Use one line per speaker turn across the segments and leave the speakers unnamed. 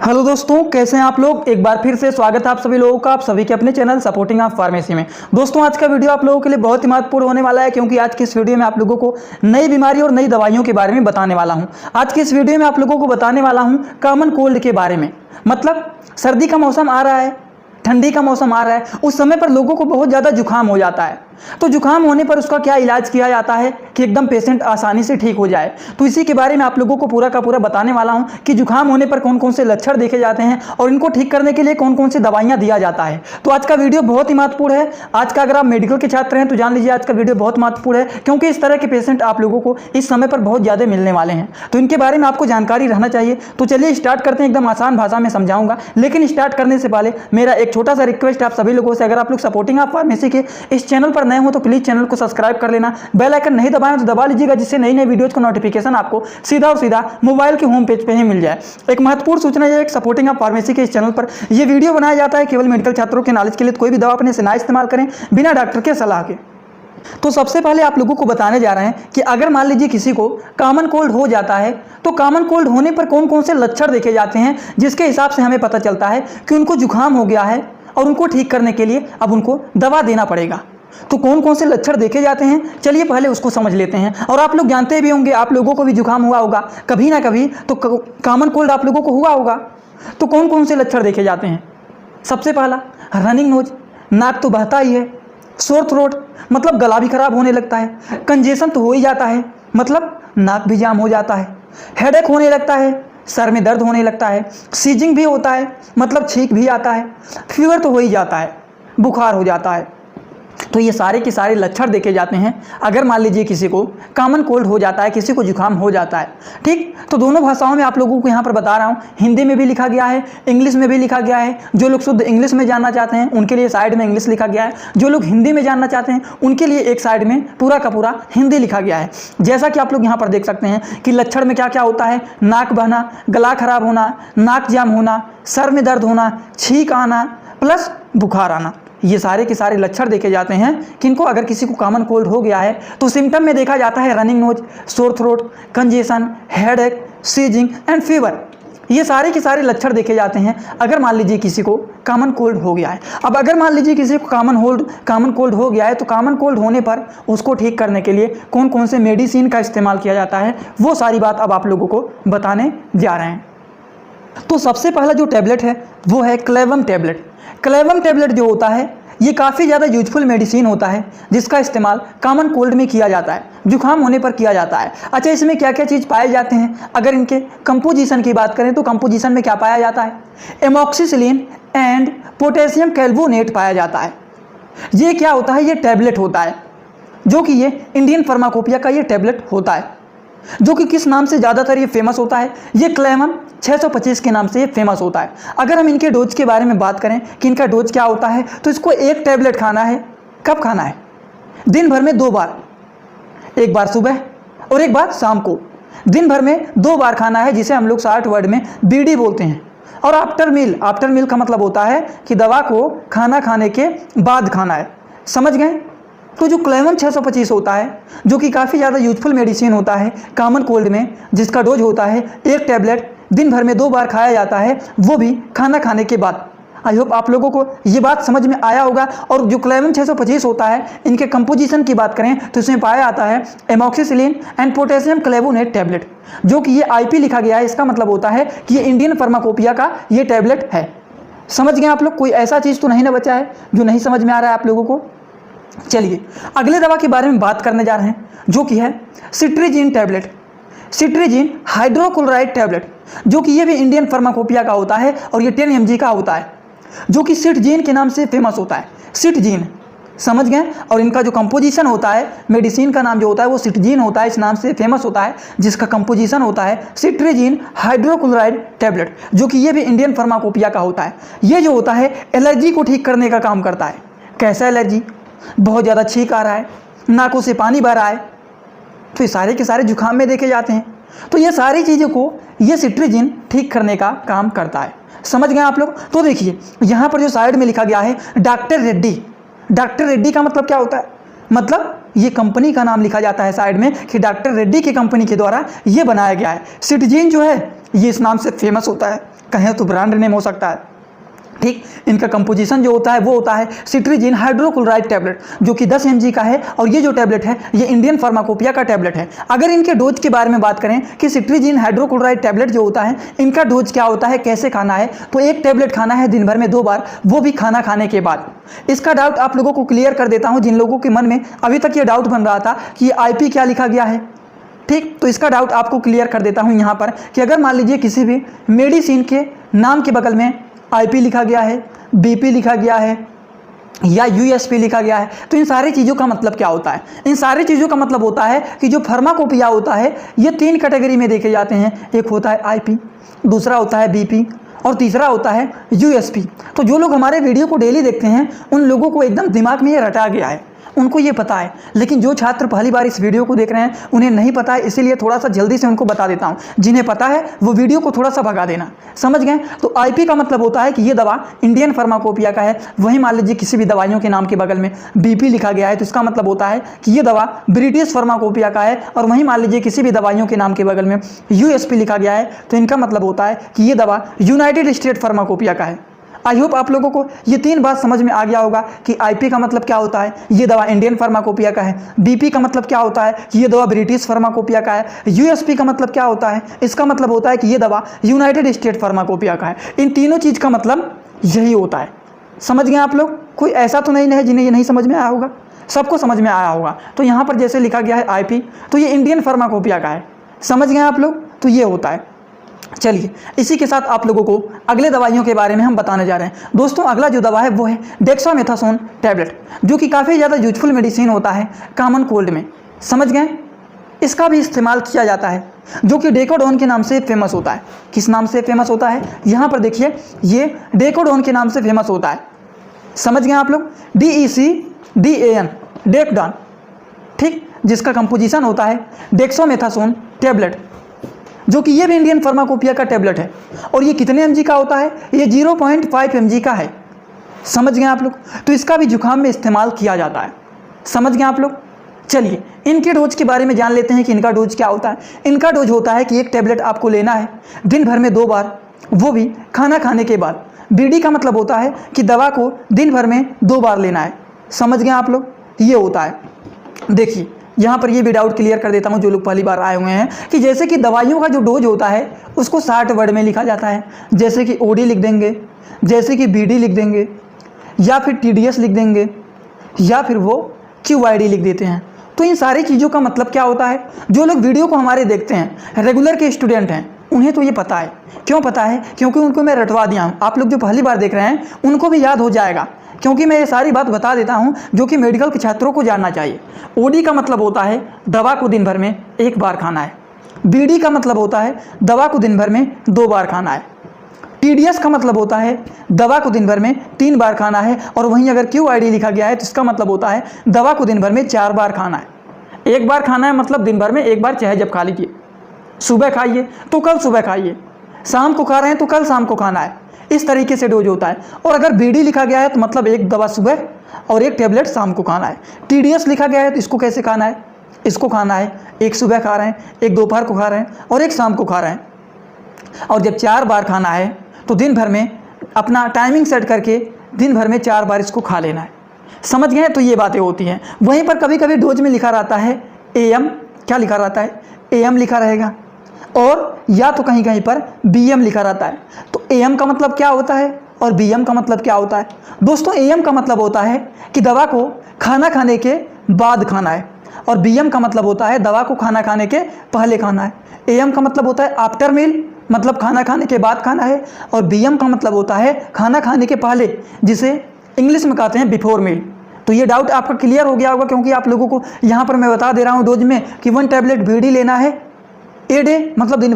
Hello दोस्तों, कैसे हैं आप लोग। एक बार फिर से स्वागत है आप सभी लोगों का, आप सभी के अपने चैनल सपोर्टिंग ऑफ फार्मेसी में। दोस्तों, आज का वीडियो आप लोगों के लिए बहुत ही महत्वपूर्ण होने वाला है, क्योंकि आज की इस वीडियो में आप लोगों को नई बीमारी और नई दवाइयों के बारे में बताने वाला हूं। आज की इस वीडियो में आप लोगों को बताने वाला हूं कॉमन कोल्ड के बारे में। मतलब सर्दी का मौसम आ रहा है, ठंडी का मौसम आ रहा है, उस समय पर लोगों को बहुत ज़्यादा जुकाम हो जाता है। तो जुकाम होने पर उसका क्या इलाज किया जाता है कि एकदम पेशेंट आसानी से ठीक हो जाए। तो इसी के बारे में आप लोगों को पूरा का पूरा बताने वाला हूं कि जुकाम होने पर कौन कौन से लक्षण देखे जाते हैं और इनको ठीक करने के लिए कौन कौन सी दवाइयां दिया जाता है। तो आज का वीडियो बहुत ही महत्वपूर्ण है। आज का अगर आप मेडिकल के छात्र हैं तो जान लीजिए आज का वीडियो बहुत महत्वपूर्ण है, क्योंकि इस तरह के पेशेंट आप लोगों को इस समय पर बहुत ज़्यादा मिलने वाले हैं। तो इनके बारे में आपको जानकारी रहना चाहिए। तो चलिए स्टार्ट करते हैं, एकदम आसान भाषा में समझाऊंगा। लेकिन स्टार्ट करने से पहले मेरा एक छोटा सा रिक्वेस्ट आप सभी लोगों से, अगर आप लोग सपोर्टिंग ऑफ फार्मेसी के इस चैनल पर नए हो तो प्लीज़ चैनल को सब्सक्राइब कर लेना। बेल आइकन नहीं दबाएं तो दबा लीजिएगा, जिससे नई नई वीडियोज का नोटिफिकेशन आपको सीधा और सीधा मोबाइल के होम पेज पे ही मिल जाए। एक महत्वपूर्ण सूचना यह है कि सपोर्टिंग ऑफ फार्मेसी के इस चैनल पर यह वीडियो बनाया जाता है केवल मेडिकल छात्रों के नॉलेज के लिए। कोई भी दवा अपने से ना इस्तेमाल करें बिना डॉक्टर के सलाह के। तो सबसे पहले आप लोगों को बताने जा रहे हैं कि अगर मान लीजिए किसी को कॉमन कोल्ड हो जाता है तो कॉमन कोल्ड होने पर कौन कौन से लक्षण देखे जाते हैं, जिसके हिसाब से हमें पता चलता है कि उनको जुकाम हो गया है और उनको ठीक करने के लिए अब उनको दवा देना पड़ेगा। तो कौन कौन से लक्षण देखे जाते हैं, चलिए पहले उसको समझ लेते हैं। और आप लोग जानते भी होंगे, आप लोगों को भी जुकाम हुआ होगा कभी ना कभी, तो कॉमन कोल्ड आप लोगों को हुआ होगा। तो कौन कौन से लक्षण देखे जाते हैं। सबसे पहला रनिंग नोज, नाक तो बहता ही है। सोर थ्रोट, मतलब गला भी खराब होने लगता है। कंजेशन तो हो ही जाता है, मतलब नाक भी जाम हो जाता है। हेडेक होने लगता है, सर में दर्द होने लगता है। सीजिंग भी होता है, मतलब छींक भी आता है। फीवर तो हो ही जाता है, बुखार हो जाता है। तो ये सारे के सारे लक्षण देखे जाते हैं अगर मान लीजिए किसी को कॉमन कोल्ड हो जाता है, किसी को जुकाम हो जाता है। ठीक, तो दोनों भाषाओं में आप लोगों को यहाँ पर बता रहा हूँ। हिंदी में भी लिखा गया है, इंग्लिश में भी लिखा गया है। जो लोग शुद्ध इंग्लिश में जानना चाहते हैं उनके लिए साइड में इंग्लिश लिखा गया है। जो लोग हिंदी में जानना चाहते हैं उनके लिए एक साइड में पूरा का पूरा हिंदी लिखा गया है। जैसा कि आप लोग यहाँ पर देख सकते हैं कि लक्षण में क्या क्या होता है। नाक बहना, गला खराब होना, नाक जाम होना, सर में दर्द होना, छींक आना प्लस बुखार आना। ये सारे के सारे लक्षण देखे जाते हैं किनको अगर किसी को कॉमन कोल्ड हो गया है। तो सिम्टम में देखा जाता है running nose, sore throat, congestion, headache, sneezing and fever. ये सारे के सारे लक्षण देखे जाते हैं अगर मान लीजिए किसी को कॉमन कोल्ड हो गया है। अब अगर मान लीजिए किसी को कॉमन कोल्ड हो गया है तो कॉमन कोल्ड होने पर उसको ठीक करने के लिए कौन कौन से मेडिसिन का इस्तेमाल किया जाता है, वो सारी बात अब आप लोगों को बताने जा रहे हैं। तो सबसे पहला जो टैबलेट है वो है क्लेवम टैबलेट। क्लेवम टैबलेट जो होता है ये काफ़ी ज़्यादा यूजफुल मेडिसिन होता है, जिसका इस्तेमाल कॉमन कोल्ड में किया जाता है, जुकाम होने पर किया जाता है। अच्छा, इसमें क्या क्या चीज़ पाए जाते हैं, अगर इनके कंपोजिशन की बात करें तो कंपोजिशन में क्या पाया जाता है, एमॉक्सिसिलिन एंड पोटेशियम कैल्वोनेट पाया जाता है। ये क्या होता है, ये टैबलेट होता है, जो कि ये इंडियन फार्माकोपिया का ये टैबलेट होता है, जो कि किस नाम से ज़्यादातर ये फेमस होता है, ये क्लेवम 625 के नाम से ये फेमस होता है। अगर हम इनके डोज के बारे में बात करें कि इनका डोज क्या होता है, तो इसको एक टैबलेट खाना है। कब खाना है, दिन भर में 2 बार, एक बार सुबह और एक बार शाम को। दिन भर में 2 बार खाना है, जिसे हम लोग शॉर्ट वर्ड में बीडी बोलते हैं। और आफ्टर मील का मतलब होता है कि दवा को खाना खाने के बाद खाना है। समझ गए। तो जो क्लेवम 625 होता है, जो कि काफ़ी ज़्यादा यूजफुल मेडिसिन होता है कॉमन कोल्ड में, जिसका डोज होता है एक टैबलेट, दिन भर में 2 बार खाया जाता है, वो भी खाना खाने के बाद। आई होप आप लोगों को ये बात समझ में आया होगा। और जो क्लेवम 625 होता है, इनके कंपोजिशन की बात करें तो इसमें पाया जाता है एमॉक्सिसिलिन एंड पोटेशियम क्लेवोनेट टैबलेट, जो कि ये IP लिखा गया है। इसका मतलब होता है कि ये इंडियन फार्माकोपिया का ये टैबलेट है। समझ गए आप लोग। कोई ऐसा चीज़ तो नहीं ना बचा है जो नहीं समझ में आ रहा है आप लोगों को। चलिए अगले दवा के बारे में बात करने जा रहे हैं, जो कि है cetirizine tablet, cetirizine hydrochloride tablet, जो कि ये भी इंडियन फार्माकोपिया का होता है और ये 10 mg का होता है, जो कि सिटजीन के नाम से फेमस होता है। सिटजीन, समझ गए। और इनका जो कंपोजिशन होता है, मेडिसिन का नाम जो होता है वो सिटजीन होता है, इस नाम से फेमस होता है, जिसका कंपोजिशन होता है सिट्रीजिन हाइड्रोक्लोराइड टैबलेट, जो कि ये भी इंडियन फार्माकोपिया का होता है। ये जो होता है एलर्जी को ठीक करने का काम करता है। कैसा एलर्जी, बहुत ज़्यादा छींक आ रहा है, नाकों से पानी बह रहा है, तो ये सारे के सारे जुकाम में देखे जाते हैं। तो ये सारी चीज़ों को ये सिट्रीजिन ठीक करने का काम करता है। समझ गए आप लोग। तो देखिए यहाँ पर जो साइड में लिखा गया है डॉक्टर रेड्डी। डॉक्टर रेड्डी का मतलब क्या होता है, मतलब ये कंपनी का नाम लिखा जाता है साइड में कि डॉक्टर रेड्डी की कंपनी के द्वारा ये बनाया गया है। सिट्रीजिन जो है ये इस नाम से फेमस होता है। कहें तो ब्रांड नेम हो सकता है। ठीक, इनका कंपोजिशन जो होता है वो होता है सिट्रीजिन हाइड्रोक्लोराइड टैबलेट, जो कि 10 mg का है। और ये जो टैबलेट है ये इंडियन फार्माकोपिया का टैबलेट है। अगर इनके डोज के बारे में बात करें कि सिट्रीजिन हाइड्रोक्लोराइड टैबलेट जो होता है इनका डोज क्या होता है, कैसे खाना है, तो एक टैबलेट खाना है दिन भर में 2 बार, वो भी खाना खाने के बाद। इसका डाउट आप लोगों को क्लियर कर देता हूँ, जिन लोगों के मन में अभी तक ये डाउट बन रहा था कि IP क्या लिखा गया है। ठीक, तो इसका डाउट आपको क्लियर कर देता हूँ यहाँ पर कि अगर मान लीजिए किसी भी मेडिसिन के नाम के बगल में IP लिखा गया है, BP लिखा गया है या USP लिखा गया है, तो इन सारी चीज़ों का मतलब क्या होता है? इन सारी चीज़ों का मतलब होता है कि जो फार्माकोपिया होता है ये 3 कैटेगरी में देखे जाते हैं। एक होता है IP, दूसरा होता है BP और तीसरा होता है USP। तो जो लोग हमारे वीडियो को डेली देखते हैं उन लोगों को एकदम दिमाग में ये रटा गया है, उनको ये पता है। लेकिन जो छात्र पहली बार इस वीडियो को देख रहे हैं उन्हें नहीं पता है, इसीलिए थोड़ा सा जल्दी से उनको बता देता हूँ। जिन्हें पता है वो वीडियो को थोड़ा सा भगा देना, समझ गए? तो IP का मतलब होता है कि ये दवा इंडियन फार्माकोपिया का है। वहीं मान लीजिए किसी भी दवाइयों के नाम के बगल में BP लिखा गया है तो इसका मतलब होता है कि ये दवा ब्रिटिश फार्माकोपिया का है। और वहीं मान लीजिए किसी भी दवाइयों के नाम के बगल में USP लिखा गया है तो इनका मतलब होता है कि ये दवा यूनाइटेड स्टेट फार्माकोपिया का है। आई होप आप लोगों को ये 3 बात समझ में आ गया होगा कि IP का मतलब क्या होता है, ये दवा इंडियन फार्माकोपिया का है। BP का मतलब क्या होता है कि ये दवा ब्रिटिश फार्माकोपिया का है। USP का मतलब क्या होता है, इसका मतलब होता है कि ये दवा यूनाइटेड स्टेट फार्माकोपिया का है। इन तीनों चीज़ का मतलब यही होता है। समझ गए आप लोग? कोई ऐसा तो नहीं है जिन्हें ये नहीं समझ में आया होगा, सबको समझ में आया होगा। तो यहाँ पर जैसे लिखा गया है IP, तो ये इंडियन फार्माकोपिया का है। समझ गए आप लोग? तो ये होता है। चलिए इसी के साथ आप लोगों को अगले दवाइयों के बारे में हम बताने जा रहे हैं। दोस्तों अगला जो दवा है वो है डेक्सामेथासोन टैबलेट, जो कि काफ़ी ज़्यादा यूजफुल मेडिसिन होता है कॉमन कोल्ड में। समझ गए? इसका भी इस्तेमाल किया जाता है, जो कि डेकोडोन के नाम से फेमस होता है। किस नाम से फेमस होता है? यहाँ पर देखिए, ये डेकोडोन के नाम से फेमस होता है। समझ गए आप लोग? DECDAN, डेकोडॉन। ठीक, जिसका कंपोजिशन होता है डेक्सामेथासोन टैबलेट, जो कि ये भी इंडियन फार्माकोपिया का टैबलेट है। और ये कितने mg का होता है? ये 0.5 mg का है। समझ गए आप लोग? तो इसका भी जुकाम में इस्तेमाल किया जाता है। समझ गए आप लोग? चलिए इनके डोज के बारे में जान लेते हैं कि इनका डोज क्या होता है। इनका डोज होता है कि एक टैबलेट आपको लेना है दिन भर में 2 बार, वो भी खाना खाने के बाद। BD का मतलब होता है कि दवा को दिन भर में 2 बार लेना है। समझ गए आप लोग? ये होता है। देखिए यहाँ पर ये भी डाउट क्लियर कर देता हूँ जो लोग पहली बार आए हुए हैं, कि जैसे कि दवाइयों का जो डोज होता है उसको 60 वर्ड में लिखा जाता है। जैसे कि OD लिख देंगे, जैसे कि BD लिख देंगे, या फिर TDS लिख देंगे, या फिर वो QID लिख देते हैं। तो इन सारी चीज़ों का मतलब क्या होता है? जो लोग वीडियो को हमारे देखते हैं, रेगुलर के स्टूडेंट हैं, उन्हें तो ये पता है। क्यों पता है? क्योंकि उनको मैं रटवा दिया हूँ। आप लोग जो पहली बार देख रहे हैं उनको भी याद हो जाएगा, क्योंकि मैं ये सारी बात बता देता हूँ जो कि मेडिकल के छात्रों को जानना चाहिए। OD का मतलब होता है दवा को दिन भर में 1 बार खाना है। BD का मतलब होता है दवा को दिन भर में 2 बार खाना है। TDS का मतलब होता है दवा को दिन भर में 3 बार खाना है। और वहीं अगर QID लिखा गया है तो इसका मतलब होता है दवा को दिन भर में 4 बार खाना है। 1 बार खाना है मतलब दिन भर में 1 बार, चाहे जब खा लीजिए। सुबह खाइए तो कल सुबह खाइए, शाम को खा रहे हैं तो कल शाम को खाना है। इस तरीके से डोज होता है। और अगर BD लिखा गया है तो मतलब 1 दवा सुबह और 1 टैबलेट शाम को खाना है। TDS लिखा गया है तो इसको कैसे खाना है? इसको खाना है 1 सुबह खा रहे हैं, 1 दोपहर को खा रहे हैं और 1 शाम को खा रहे हैं। और जब 4 बार खाना है तो दिन भर में अपना टाइमिंग सेट करके दिन भर में 4 बार इसको खा लेना है। समझ गए? तो ये बातें होती हैं। वहीं पर कभी कभी डोज में लिखा रहता है AM, क्या लिखा रहता है? AM लिखा रहेगा, और या तो कहीं कहीं पर BM लिखा रहता है। तो AM का मतलब क्या होता है और BM का मतलब क्या होता है? दोस्तों AM का मतलब होता है कि दवा को खाना खाने के बाद खाना है, और BM का मतलब होता है दवा को खाना खाने के पहले खाना है। AM का मतलब होता है आफ्टर मील, मतलब खाना खाने के बाद खाना है, और BM का मतलब होता है खाना खाने के पहले, जिसे इंग्लिश में कहते हैं बिफोर मील। तो ये डाउट आपका क्लियर हो गया होगा, क्योंकि आप लोगों को यहाँ पर मैं बता दे रहा हूँ डोज में कि 1 टैबलेट BD लेना है ए डे, मतलब दिन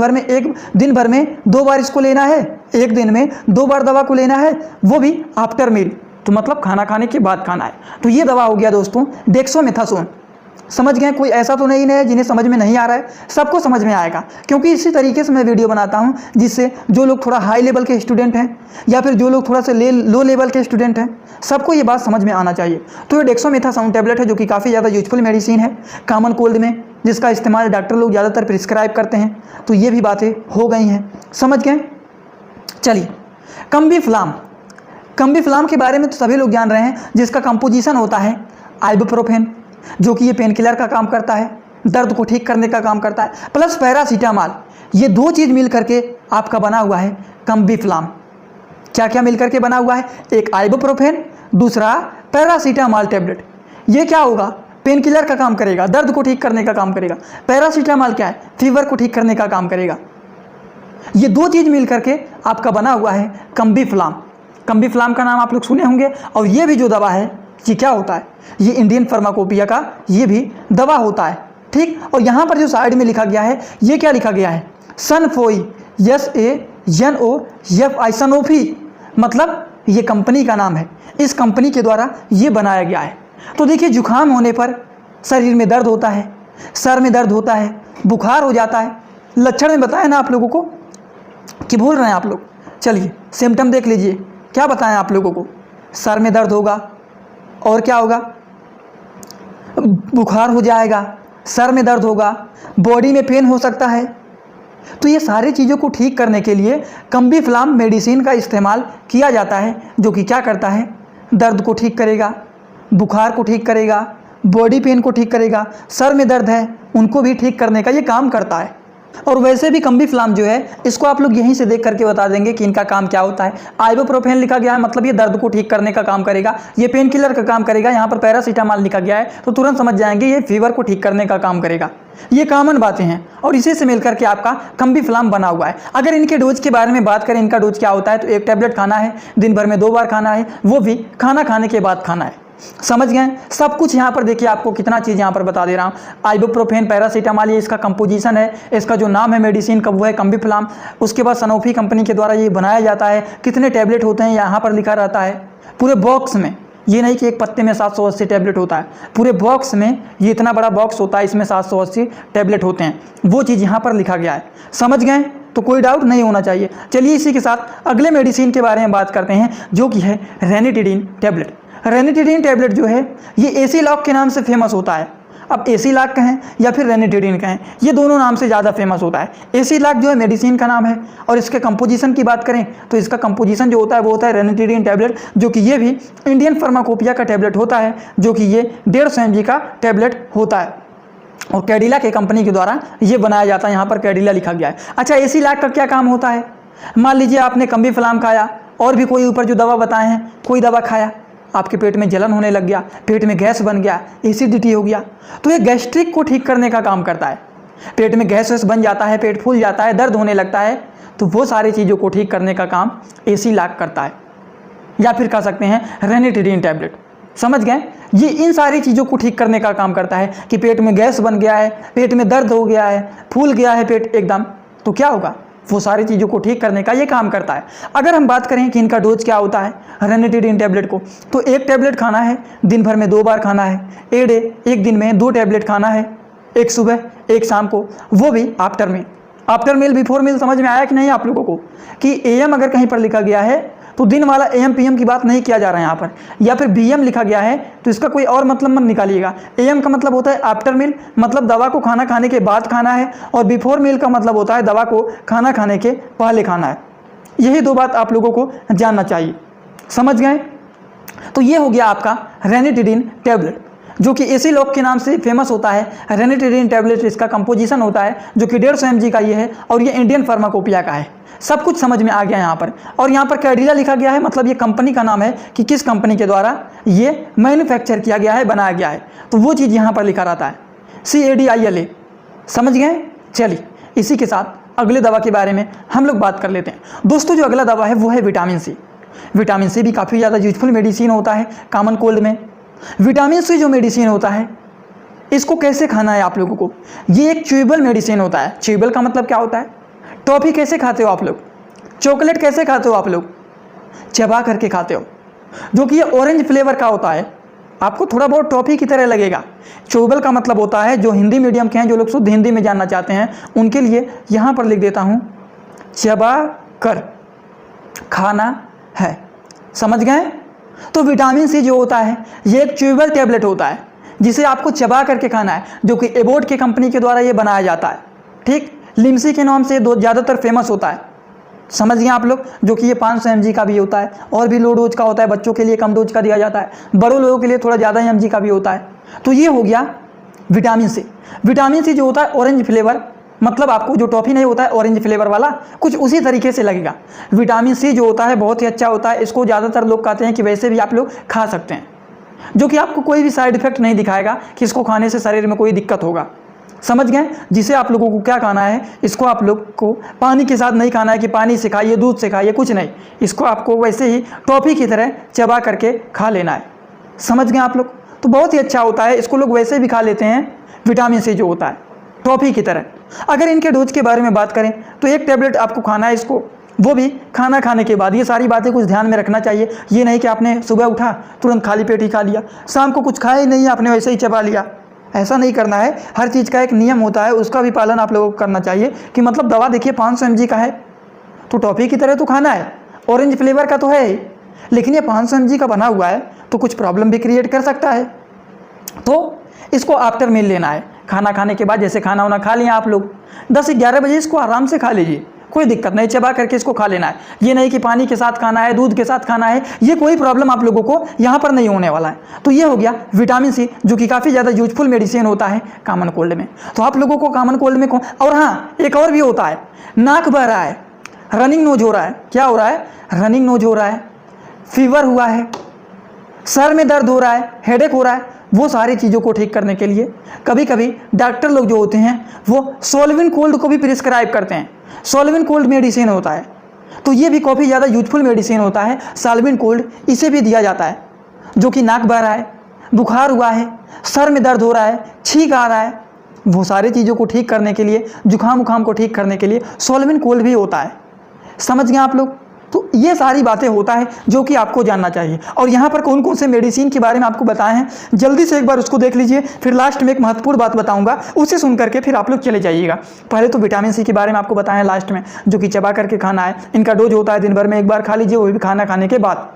भर में 2 बार इसको लेना है। एक दिन में 2 बार दवा को लेना है, वो भी आफ्टर मील, तो मतलब खाना खाने के बाद खाना है। तो ये दवा हो गया दोस्तों डेक्सामेथासोन। समझ गए? कोई ऐसा तो नहीं है जिन्हें समझ में नहीं आ रहा है, सबको समझ में आएगा, क्योंकि इसी तरीके से मैं वीडियो बनाता हूं जिससे जो लोग थोड़ा हाई लेवल के स्टूडेंट हैं या फिर जो लोग थोड़ा सा लो लेवल के स्टूडेंट हैं, सबको ये बात समझ में आना चाहिए। तो ये डेक्सामेथासोन टैबलेट है जो कि काफ़ी ज़्यादा यूजफुल मेडिसिन है कॉमन कोल्ड में, जिसका इस्तेमाल डॉक्टर लोग ज़्यादातर प्रिस्क्राइब करते हैं। तो ये भी बातें हो गई हैं। समझ गए? चलिए, कम्बीफ्लाम, कम्बीफ्लाम के बारे में तो सभी लोग जान रहे हैं, जिसका कंपोजिशन होता है आइबुप्रोफेन, जो कि ये पेन किलर का काम करता है, दर्द को ठीक करने का काम करता है, प्लस पैरासीटामॉल। ये दो चीज़ मिल करके आपका बना हुआ है कम्बीफ्लाम। क्या क्या मिल करके बना हुआ है? एक आइबुप्रोफेन, दूसरा पैरासीटामॉल टैबलेट। ये क्या होगा? पेन किलर का काम करेगा, दर्द को ठीक करने का काम करेगा। पैरासीटामॉल क्या है? फीवर को ठीक करने का काम करेगा। ये दो चीज़ मिल करके आपका बना हुआ है कम्बीफ्लाम। कम्बीफ्लाम का नाम आप लोग सुने होंगे। और ये भी जो दवा है ये क्या होता है? ये इंडियन फार्माकोपिया का ये भी दवा होता है, ठीक। और यहाँ पर जो साइड में लिखा गया है, ये क्या लिखा गया है? सनफोई, SANOFI, सनोफी, मतलब ये कंपनी का नाम है। इस कंपनी के द्वारा ये बनाया गया है। तो देखिए, जुखाम होने पर शरीर में दर्द होता है, सर में दर्द होता है, बुखार हो जाता है। लक्षण में बताया ना आप लोगों को कि भूल रहे हैं आप लोग? चलिए सिम्टम देख लीजिए, क्या बताएं आप लोगों को? सर में दर्द होगा, और क्या होगा? बुखार हो जाएगा, सर में दर्द होगा, बॉडी में पेन हो सकता है। तो ये सारी चीज़ों को ठीक करने के लिए कम्बीफ्लाम मेडिसिन का इस्तेमाल किया जाता है, जो कि क्या करता है? दर्द को ठीक करेगा, बुखार को ठीक करेगा, बॉडी पेन को ठीक करेगा, सर में दर्द है उनको भी ठीक करने का ये काम करता है। और वैसे भी कम्बीफ्लाम जो है, इसको आप लोग यहीं से देख करके बता देंगे कि इनका काम क्या होता है। आइबुप्रोफेन लिखा गया है, मतलब ये दर्द को ठीक करने का काम करेगा, ये पेन किलर का काम करेगा। यहाँ पर पैरासीटामॉल लिखा गया है तो तुरंत समझ जाएंगे ये फीवर को ठीक करने का काम करेगा। ये कॉमन बातें हैं और इसी से मिलकर के आपका कम्बीफ्लाम बना हुआ है। अगर इनके डोज के बारे में बात करें, इनका डोज क्या होता है, तो 1 टैबलेट खाना है, दिन भर में 2 बार खाना है, वो भी खाना खाने के बाद खाना है। समझ गए? सब कुछ यहाँ पर देखिए, आपको कितना चीज़ यहाँ पर बता दे रहा हूँ। आइबुप्रोफेन, पैरासीटामॉल, ये इसका कंपोजिशन है, इसका जो नाम है मेडिसिन का वो है कम्बीफ्लाम। उसके बाद सनोफी कंपनी के द्वारा ये बनाया जाता है। कितने टैबलेट होते हैं यहाँ पर लिखा रहता है पूरे बॉक्स में। ये नहीं कि एक पत्ते में 780 टैबलेट होता है, पूरे बॉक्स में ये इतना बड़ा बॉक्स होता है, इसमें 780 टैबलेट होते हैं। वो चीज़ यहाँ पर लिखा गया है। समझ गए? तो कोई डाउट नहीं होना चाहिए। चलिए इसी के साथ अगले मेडिसिन के बारे में बात करते हैं, जो कि है रेनिटिडीन टैबलेट। रेनिटिडीन टैबलेट जो है ये एसीलॉक के नाम से फेमस होता है। अब एसीलॉक कहें या फिर रेनिटिडीन कहें, ये दोनों नाम से ज़्यादा फेमस होता है। एसीलॉक जो है मेडिसिन का नाम है, और इसके कंपोजिशन की बात करें तो इसका कंपोजिशन जो होता है वो होता है रेनिटिडीन टैबलेट, जो कि ये भी इंडियन फार्माकोपिया का टैबलेट होता है, जो कि ये 150 mg का टैबलेट होता है। और कैडिला के कंपनी के द्वारा ये बनाया जाता है। यहाँ पर कैडिला लिखा गया है। अच्छा, एसीलॉक का क्या काम होता है? मान लीजिए आपने कम्बीफ्लाम खाया और भी कोई ऊपर जो दवा बताए हैं, कोई दवा खाया, आपके पेट में जलन होने लग गया, पेट में गैस बन गया, एसिडिटी हो गया, तो ये गैस्ट्रिक को ठीक करने का काम करता है। पेट में गैस बन जाता है, पेट फूल जाता है, दर्द होने लगता है, तो वो सारी चीज़ों को ठीक करने का काम एसीलॉक करता है, या फिर कह सकते हैं रेनिटिडीन टैबलेट। समझ गए? ये इन सारी चीज़ों को ठीक करने का काम करता है कि पेट में गैस बन गया है, पेट में दर्द हो गया है, फूल गया है पेट एकदम, तो क्या होगा? वो सारी चीज़ों को ठीक करने का ये काम करता है। अगर हम बात करें कि इनका डोज क्या होता है रेनिटिडीन टैबलेट को, तो 1 टैबलेट खाना है, दिन भर में 2 बार खाना है। ए डे, एक दिन में 2 टैबलेट खाना है, एक सुबह एक शाम को, वो भी after meal. After meal, before meal समझ में आया कि नहीं आप लोगों को? कि AM अगर कहीं पर लिखा गया है तो दिन वाला AM PM की बात नहीं किया जा रहा है यहाँ पर, या फिर BM लिखा गया है तो इसका कोई और मतलब मत निकालिएगा। AM का मतलब होता है आफ्टर मील, मतलब दवा को खाना खाने के बाद खाना है, और बिफोर मील का मतलब होता है दवा को खाना खाने के पहले खाना है। यही 2 बात आप लोगों को जानना चाहिए। समझ गए? तो ये हो गया आपका रेनिटिडीन टैबलेट, जो कि एसीलॉक के नाम से फेमस होता है। रेनिटिडीन टैबलेट इसका कंपोजिशन होता है, जो कि 150 mg का ये है, और ये इंडियन फार्माकोपिया का है। सब कुछ समझ में आ गया यहाँ पर। और यहाँ पर कैडिला लिखा गया है, मतलब ये कंपनी का नाम है कि किस कंपनी के द्वारा ये मैन्युफैक्चर किया गया है, बनाया गया है, तो वो चीज़ यहाँ पर लिखा रहता है, CADILA। समझ गए? चलिए इसी के साथ अगले दवा के बारे में हम लोग बात कर लेते हैं। दोस्तों, जो अगला दवा है वो है विटामिन C। विटामिन C भी काफ़ी ज़्यादा यूजफुल मेडिसिन होता है कॉमन कोल्ड में। विटामिन C जो मेडिसिन होता है, इसको कैसे खाना है आप लोगों को? ये एक च्यूएबल मेडिसिन होता है। च्यूएबल का मतलब क्या होता है? टॉफ़ी कैसे खाते हो आप लोग? चॉकलेट कैसे खाते हो आप लोग? चबा करके खाते हो, जो कि ये ऑरेंज फ्लेवर का होता है। आपको थोड़ा बहुत टॉफ़ी की तरह लगेगा। च्यूएबल का मतलब होता है, जो हिंदी मीडियम के हैं, जो लोग शुद्ध हिंदी में जानना चाहते हैं, उनके लिए यहाँ पर लिख देता हूँ, चबा कर खाना है। समझ गए? तो विटामिन C जो होता है ये एक च्यूएबल टैबलेट होता है, जिसे आपको चबा करके खाना है, जो कि एबोट के कंपनी के द्वारा ये बनाया जाता है। ठीक, लिम्सी के नाम से ज़्यादातर फेमस होता है। समझ गए आप लोग, जो कि ये 500 mg का भी होता है, और भी लो डोज का होता है, बच्चों के लिए कम डोज का दिया जाता है, बड़ों लोगों के लिए थोड़ा ज़्यादा mg का भी होता है। तो ये हो गया विटामिन सी। विटामिन सी जो होता है ऑरेंज फ्लेवर, मतलब आपको जो टॉफ़ी नहीं होता है ऑरेंज फ्लेवर वाला, कुछ उसी तरीके से लगेगा। विटामिन सी जो होता है बहुत ही अच्छा होता है, इसको ज़्यादातर लोग कहते हैं कि वैसे भी आप लोग खा सकते हैं, जो कि आपको कोई भी साइड इफेक्ट नहीं दिखाएगा कि इसको खाने से शरीर में कोई दिक्कत होगा। समझ गए? जिसे आप लोगों को क्या खाना है, इसको आप लोग को पानी के साथ नहीं खाना है कि पानी से खाइए, दूध से खाइए, कुछ नहीं, इसको आपको वैसे ही टॉफ़ी की तरह चबा करके खा लेना है। समझ गए आप लोग? तो बहुत ही अच्छा होता है, इसको लोग वैसे भी खा लेते हैं, विटामिन सी जो होता है टॉफ़ी की तरह। अगर इनके डोज के बारे में बात करें तो 1 टैबलेट आपको खाना है इसको, वो भी खाना खाने के बाद। ये सारी बातें कुछ ध्यान में रखना चाहिए, ये नहीं कि आपने सुबह उठा तुरंत खाली पेट ही खा लिया, शाम को कुछ खाया ही नहीं आपने वैसे ही चबा लिया, ऐसा नहीं करना है। हर चीज़ का एक नियम होता है, उसका भी पालन आप लोगों को करना चाहिए कि मतलब दवा देखिए 500 mg का है तो टॉफ़ी की तरह तो खाना है, ऑरेंज फ्लेवर का तो है ही, लेकिन ये 500 mg का बना हुआ है तो कुछ प्रॉब्लम भी क्रिएट कर सकता है। तो इसको आफ्टर मील लेना है, खाना खाने के बाद। जैसे खाना वाना खा लिया आप लोग 10-11 बजे, इसको आराम से खा लीजिए, कोई दिक्कत नहीं, चबा करके इसको खा लेना है। ये नहीं कि पानी के साथ खाना है, दूध के साथ खाना है, ये कोई प्रॉब्लम आप लोगों को यहाँ पर नहीं होने वाला है। तो ये हो गया विटामिन सी, जो कि काफ़ी ज़्यादा यूजफुल मेडिसिन होता है कॉमन कोल्ड में। तो आप लोगों को कॉमन कोल्ड में और हाँ, एक और भी होता है, नाक बह रहा है, रनिंग नोज हो रहा है। क्या हो रहा है? रनिंग नोज हो रहा है, फीवर हुआ है, सर में दर्द हो रहा है, हेडेक हो रहा है, वो सारी चीज़ों को ठीक करने के लिए कभी कभी डॉक्टर लोग जो होते हैं वो सोल्विन कोल्ड को भी प्रिस्क्राइब करते हैं। सोल्विन कोल्ड मेडिसिन होता है, तो ये भी काफ़ी ज़्यादा यूजफुल मेडिसिन होता है, सोल्विन कोल्ड, इसे भी दिया जाता है। जो कि नाक बह रहा है, बुखार हुआ है, सर में दर्द हो रहा है, छींक आ रहा है, वो सारी चीज़ों को ठीक करने के लिए, जुकाम उखाम को ठीक करने के लिए सोल्विन कोल्ड भी होता है। समझ गए आप लोग? तो ये सारी बातें होता है जो कि आपको जानना चाहिए। और यहाँ पर कौन कौन से मेडिसिन के बारे में आपको बताए हैं, जल्दी से एक बार उसको देख लीजिए, फिर लास्ट में एक महत्वपूर्ण बात बताऊंगा, उसे सुन करके फिर आप लोग चले जाइएगा। पहले तो विटामिन सी के बारे में आपको बताएं लास्ट में, जो कि चबा करके खाना है। इनका डोज होता है दिन भर में 1 बार खा लीजिए, वो भी खाना खाने के बाद।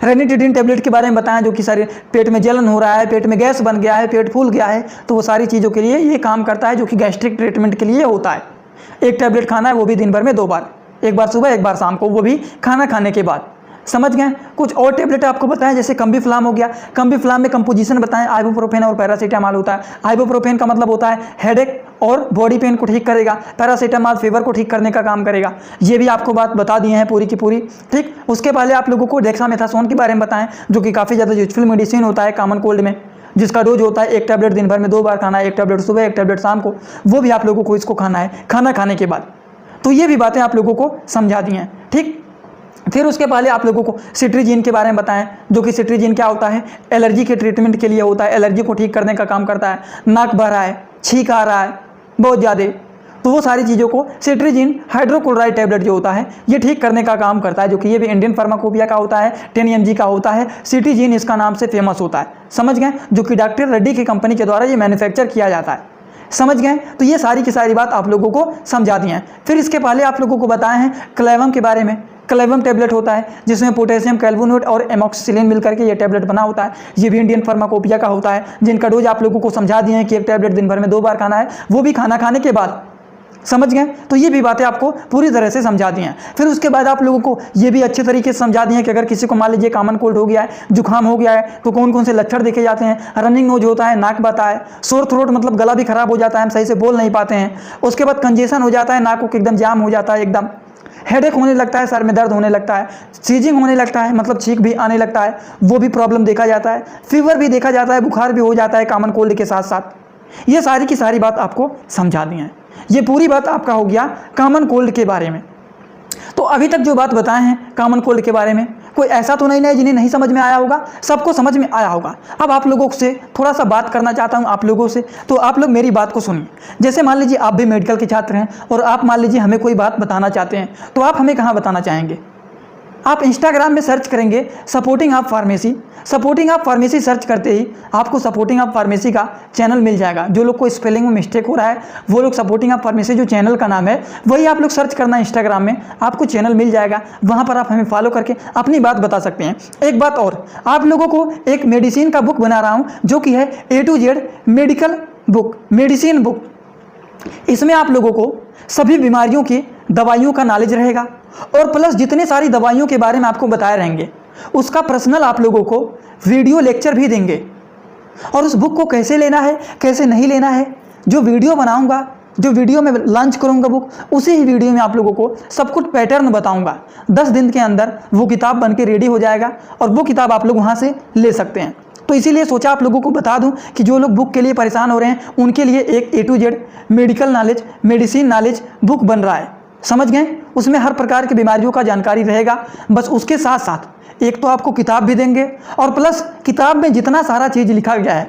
रेनिटिडिन टैबलेट के बारे में बताएं, जो कि सारे पेट में जलन हो रहा है, पेट में गैस बन गया है, पेट फूल गया है, तो वो सारी चीज़ों के लिए ये काम करता है, जो कि गैस्ट्रिक ट्रीटमेंट के लिए होता है। 1 टैबलेट खाना है, वो भी दिन भर में 2 बार, 1 बार सुबह 1 बार शाम को, वो भी खाना खाने के बाद। समझ गए? कुछ और टैबलेट आपको बताएं, जैसे कम्बीफ्लाम हो गया। कम्बीफ्लाम में कंपोजिशन बताएं, आइबुप्रोफेन और पैरासीटामॉल होता है। आइबुप्रोफेन का मतलब होता है हेडेक और बॉडी पेन को ठीक करेगा, पैरासीटामॉल फीवर को ठीक करने का काम करेगा। ये भी आपको बात बता दिए हैं पूरी की पूरी, ठीक। उसके पहले आप लोगों को डेक्सामेथासोन के बारे में बताएं, जो कि काफ़ी ज़्यादा यूजफुल मेडिसिन होता है कॉमन कोल्ड में, जिसका डोज होता है 1 टैबलेट दिन भर में 2 बार खाना है, 1 टैबलेट सुबह 1 टैबलेट शाम को, वो भी आप लोगों को इसको खाना है खाना खाने के बाद। तो ये भी बातें आप लोगों को समझा दी हैं, ठीक। फिर उसके पहले आप लोगों को सिट्रीजिन के बारे में बताएं, जो कि सिट्रीजिन क्या होता है, एलर्जी के ट्रीटमेंट के लिए होता है, एलर्जी को ठीक करने का काम करता है। नाक बह रहा है, छींक आ रहा है बहुत ज़्यादा, तो वो सारी चीज़ों को सिट्रीजिन हाइड्रोक्लोराइड टैबलेट जो होता है ये ठीक करने का काम करता है, जो कि ये भी इंडियन फार्माकोपिया का होता है, 10 mg का होता है। सिट्रीजिन इसका नाम से फेमस होता है, समझ गए, जो कि डॉक्टर रेड्डी की कंपनी के द्वारा ये मैन्युफैक्चर किया जाता है। समझ गए? तो ये सारी की सारी बात आप लोगों को समझा दी हैं। फिर इसके पहले आप लोगों को बताए हैं क्लेवम के बारे में। क्लेवम टैबलेट होता है, जिसमें पोटेशियम कैल्वोनेट और एमॉक्सिसिलिन मिलकर के ये टैबलेट बना होता है। ये भी इंडियन फार्माकोपिया का होता है, जिनका डोज आप लोगों को समझा दिए हैं कि 1 टैबलेट दिन भर में 2 बार खाना है, वो भी खाना खाने के बाद। समझ गए? तो ये भी बातें आपको पूरी तरह से समझा दी हैं। फिर उसके बाद आप लोगों को ये भी अच्छे तरीके से समझा दिए हैं कि अगर किसी को मान लीजिए कॉमन कोल्ड हो गया है, जुकाम हो गया है, तो कौन कौन से लक्षण देखे जाते हैं। रनिंग नोज होता है, नाक बहता है, सोर थ्रोट मतलब गला भी खराब हो जाता है, हम सही से बोल नहीं पाते हैं। उसके बाद कंजेशन हो जाता है, नाक को एकदम जाम हो जाता है, एकदम हेडेक होने लगता है, सर में दर्द होने लगता है, सीजिंग होने लगता है, मतलब छींक भी आने लगता है, वो भी प्रॉब्लम देखा जाता है। फीवर भी देखा जाता है, बुखार भी हो जाता है कॉमन कोल्ड के साथ साथ। ये सारी की सारी बात आपको समझा दी है। ये पूरी बात आपका हो गया कॉमन कोल्ड के बारे में। तो अभी तक जो बात बताए हैं कॉमन कोल्ड के बारे में, कोई ऐसा तो नहीं है जिन्हें नहीं समझ में आया होगा, सबको समझ में आया होगा। अब आप लोगों से थोड़ा सा बात करना चाहता हूं आप लोगों से, तो आप लोग मेरी बात को सुनिए। जैसे मान लीजिए आप भी मेडिकल के छात्र हैं और आप मान लीजिए हमें कोई बात बताना चाहते हैं, तो आप हमें कहाँ बताना चाहेंगे? आप इंस्टाग्राम में सर्च करेंगे supporting of pharmacy. Supporting of pharmacy search करते ही आपको सपोर्टिंग ऑफ फार्मेसी का चैनल मिल जाएगा। जो लोग को स्पेलिंग में मिस्टेक हो रहा है वो लोग सपोर्टिंग ऑफ फार्मेसी जो चैनल का नाम है वही आप लोग सर्च करना इंस्टाग्राम में, आपको चैनल मिल जाएगा। वहाँ पर आप हमें फॉलो करके अपनी बात बता सकते हैं। एक बात और, आप लोगों को एक मेडिसिन का बुक बना रहा हूँ जो कि है A to Z medical book, medicine book. इसमें आप लोगों को सभी बीमारियों की दवाइयों का नॉलेज रहेगा और प्लस जितने सारी दवाइयों के बारे में आपको बताए रहेंगे उसका पर्सनल आप लोगों को वीडियो लेक्चर भी देंगे। और उस बुक को कैसे लेना है कैसे नहीं लेना है, जो वीडियो बनाऊंगा, जो वीडियो में लॉन्च करूंगा बुक, उसी ही वीडियो में आप लोगों को सब कुछ पैटर्न बताऊंगा। 10 दिन के अंदर वो किताब बन के रेडी हो जाएगा और वो किताब आप लोग वहाँ से ले सकते हैं। तो इसीलिए सोचा आप लोगों को बता दूं कि जो लोग बुक के लिए परेशान हो रहे हैं उनके लिए एक A to Z medical knowledge, medicine knowledge book बन रहा है। समझ गए? उसमें हर प्रकार की बीमारियों का जानकारी रहेगा। बस उसके साथ साथ एक तो आपको किताब भी देंगे और प्लस किताब में जितना सारा चीज़ लिखा गया है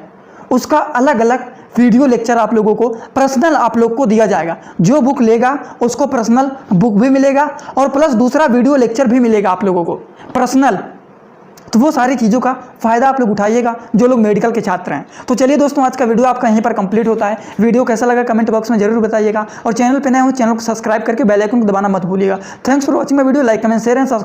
उसका अलग अलग वीडियो लेक्चर आप लोगों को पर्सनल आप लोग को दिया जाएगा। जो बुक लेगा उसको पर्सनल बुक भी मिलेगा और प्लस दूसरा वीडियो लेक्चर भी मिलेगा आप लोगों को पर्सनल। तो वो सारी चीज़ों का फ़ायदा आप लोग उठाइएगा जो लोग मेडिकल के छात्र हैं। तो चलिए दोस्तों, आज का वीडियो आपका यहीं पर कंप्लीट होता है। वीडियो कैसा लगा कमेंट बॉक्स में जरूर बताइएगा और चैनल पर नए हो चैनल को सब्सक्राइब करके बेल आइकन को दबाना मत भूलिएगा। Thanks for watching my video. Like comment share and subscribe.